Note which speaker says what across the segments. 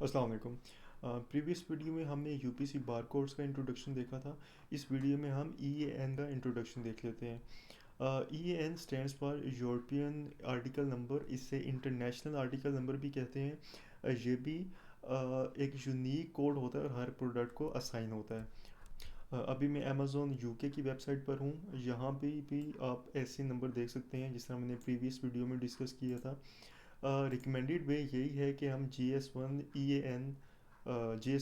Speaker 1: अस्सलाम वालेकुम। Previous video में हमने यूपीसी बारकोड्स का इंट्रोडक्शन देखा था। इस वीडियो में हम ईएएन का इंट्रोडक्शन देख लेते हैं। EAN stands for European article number, इससे इंटरनेशनल आर्टिकल नंबर भी कहते हैं। ये भी एक यूनिक कोड होता है और हर प्रोडक्ट को असाइन होता है। अभी मैं अमेज़ोन यूके की वेबसाइट पर हूँ। यहाँ पे भी आप ऐसे नंबर देख सकते हैं जिस तरह मैंने प्रीवियस वीडियो में डिस्कस किया था। रिकमेंडेड वे यही है कि हम जी एस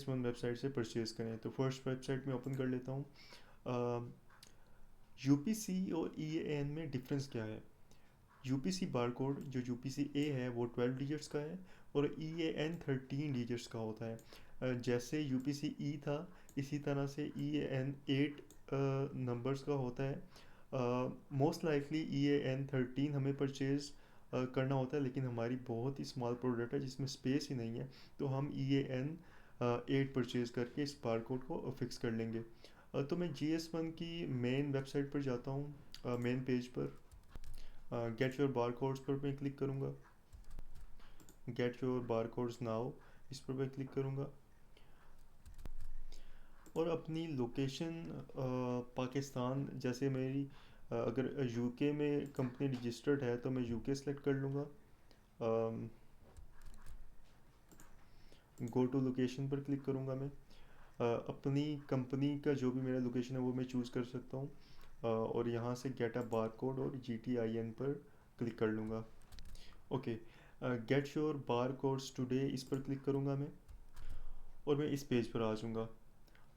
Speaker 1: वन वेबसाइट से परचेज़ करें। तो फर्स्ट वेबसाइट में ओपन कर लेता हूँ। यूपीसी और ईएएन में डिफरेंस क्या है? यूपीसी बारकोड जो यूपीसी ए है वो 12 डिजिट्स का है और ईएएन 13 डिजिट्स का होता है। जैसे यूपीसी ई था इसी तरह से ईएएन 8 नंबर्स का होता है। मोस्ट लाइकली ईएएन 13 हमें परचेज़ करना होता है, लेकिन हमारी बहुत ही स्मॉल प्रोडक्ट है जिसमें स्पेस ही नहीं है, तो हम ईएएन 8 परचेज़ करके इस बारकोड को फिक्स कर लेंगे। तो मैं GS1 की मेन वेबसाइट पर जाता हूँ। मेन पेज पर गेट योर बार कोड्स पर मैं क्लिक करूँगा। Get your bar codes now, इस पर मैं क्लिक करूँगा और अपनी लोकेशन पाकिस्तान, जैसे मेरी अगर यूके में कंपनी रजिस्टर्ड है तो मैं यूके सेलेक्ट कर लूँगा। गो टू लोकेशन पर क्लिक करूँगा मैं। अपनी कंपनी का जो भी मेरा लोकेशन है वो मैं चूज़ कर सकता हूँ। और यहाँ से गेट अ बार कोड और GTIN पर क्लिक कर लूँगा। Okay, get your bar codes today, इस पर क्लिक करूँगा मैं और मैं इस पेज पर आ जाऊँगा।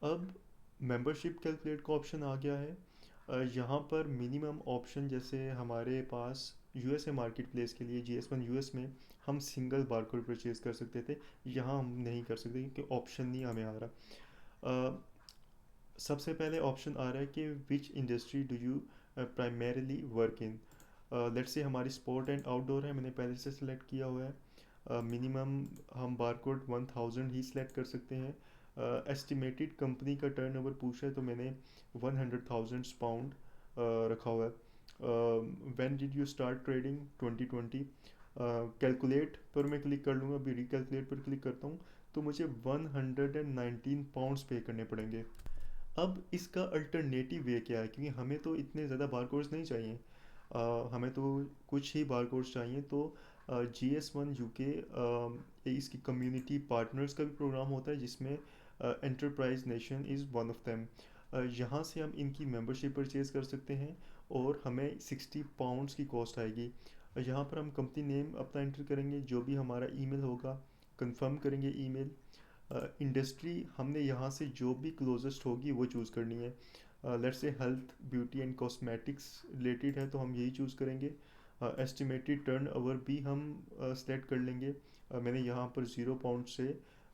Speaker 1: अब मेंबरशिप कैलकुलेट का ऑप्शन आ गया है। यहाँ पर मिनिमम ऑप्शन, जैसे हमारे पास यूएसए मार्केट प्लेस के लिए GS1 यूएस में हम सिंगल बारकोड परचेज़ कर सकते थे, यहाँ हम नहीं कर सकते क्योंकि ऑप्शन नहीं हमें आ रहा। सबसे पहले ऑप्शन आ रहा है कि विच industry do you primarily work in. Let's say हमारी स्पोर्ट एंड आउटडोर है, मैंने पहले से सिलेक्ट किया हुआ है। मिनिमम हम बारकोड 1000 ही सिलेक्ट कर सकते हैं। एस्टिमेटेड कंपनी का टर्नओवर पूछा है तो मैंने 100,000 पाउंड रखा हुआ है। When did you start trading? 2020। Calculate पर मैं क्लिक कर लूँगा। अभी रिकैलकुलेट पर क्लिक करता हूँ तो मुझे 119 पाउंड्स पे करने पड़ेंगे। अब इसका अल्टरनेटिव वे क्या है, क्योंकि हमें तो इतने ज़्यादा बारकोड्स नहीं चाहिए। हमें तो कुछ ही बारकोड्स चाहिए। तो GS1 यूके इसकी कम्युनिटी पार्टनर्स का भी प्रोग्राम होता है जिसमें enterprise nation is one of them. यहाँ से हम इनकी मेंबरशिप परचेज़ कर सकते हैं और हमें 60 पाउंड्स की कॉस्ट आएगी। यहाँ पर हम कंपनी नेम अपना एंटर करेंगे, जो भी हमारा ईमेल होगा कंफर्म करेंगे ईमेल। इंडस्ट्री हमने यहाँ से जो भी क्लोजेस्ट होगी वो चूज़ करनी है। Let's say health beauty and cosmetics related है तो हम यही चूज़ करेंगे। एस्टिमेटेड टर्न ओवर भी हम सेलेक्ट कर लेंगे। मैंने यहाँ पर 0 पाउंड से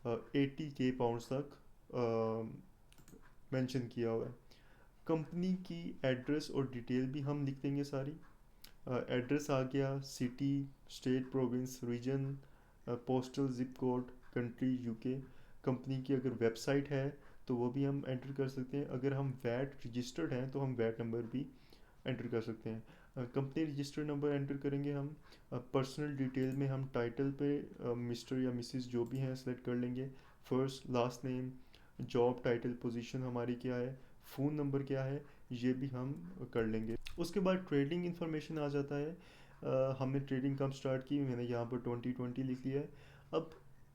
Speaker 1: 80K पाउंड्स तक मेंशन किया हुआ है। कंपनी की एड्रेस और डिटेल भी हम लिख देंगे सारी। एड्रेस आ गया, city, state, province, region, postal zip code, country UK. Company की अगर वेबसाइट है तो वो भी हम एंटर कर सकते हैं। अगर हम वैट रजिस्टर्ड हैं तो हम वैट नंबर भी एंटर कर सकते हैं। कंपनी रजिस्टर्ड नंबर एंटर करेंगे हम। पर्सनल डिटेल में हम टाइटल पे मिस्टर या मिसिस जो भी हैं सेलेक्ट कर लेंगे। First last name, job title, position हमारी क्या है, फ़ोन नंबर क्या है, ये भी हम कर लेंगे। उसके बाद ट्रेडिंग इन्फॉर्मेशन आ जाता है। हमने ट्रेडिंग कब स्टार्ट की, मैंने यहाँ पर 2020 लिख लिया है। अब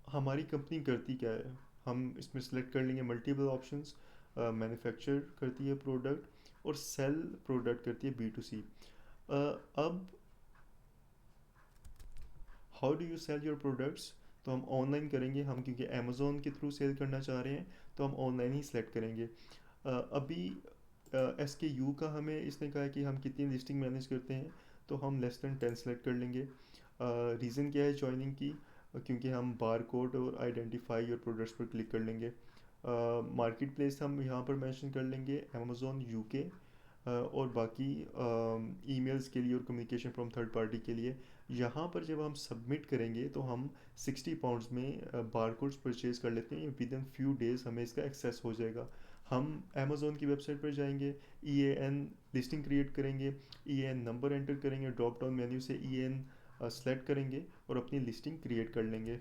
Speaker 1: हमारी कंपनी करती क्या है, हम इसमें सेलेक्ट कर लेंगे मल्टीपल ऑप्शंस। मैन्युफैक्चर करती है प्रोडक्ट और सेल प्रोडक्ट करती है B2C। अब how do you sell your products, तो हम ऑनलाइन करेंगे। हम क्योंकि अमेज़ोन के थ्रू सेल करना चाह रहे हैं तो हम ऑनलाइन ही सेलेक्ट करेंगे। अभी SKU का हमें इसने कहा है कि हम कितनी लिस्टिंग मैनेज करते हैं, तो हम लेस दैन 10 सेलेक्ट कर लेंगे। रीज़न क्या है ज्वाइनिंग की, क्योंकि हम बार कोड और आइडेंटिफाई योर प्रोडक्ट्स पर क्लिक कर लेंगे। मार्केट प्लेस हम यहाँ पर मेंशन कर लेंगे अमेज़ोन यूके। और बाकी ईमेल्स के लिए और कम्युनिकेशन फ्रॉम थर्ड पार्टी के लिए यहाँ पर जब हम सबमिट करेंगे तो हम 60 पाउंड्स में बारकोड्स परचेज़ कर लेते हैं। विद इन फ्यू डेज़ हमें इसका एक्सेस हो जाएगा। हम अमेज़ोन की वेबसाइट पर जाएंगे, EAN लिस्टिंग क्रिएट करेंगे, EAN नंबर एंटर करेंगे, ड्रॉप डाउन मेन्यू से EAN सेलेक्ट करेंगे और अपनी लिस्टिंग क्रिएट कर लेंगे।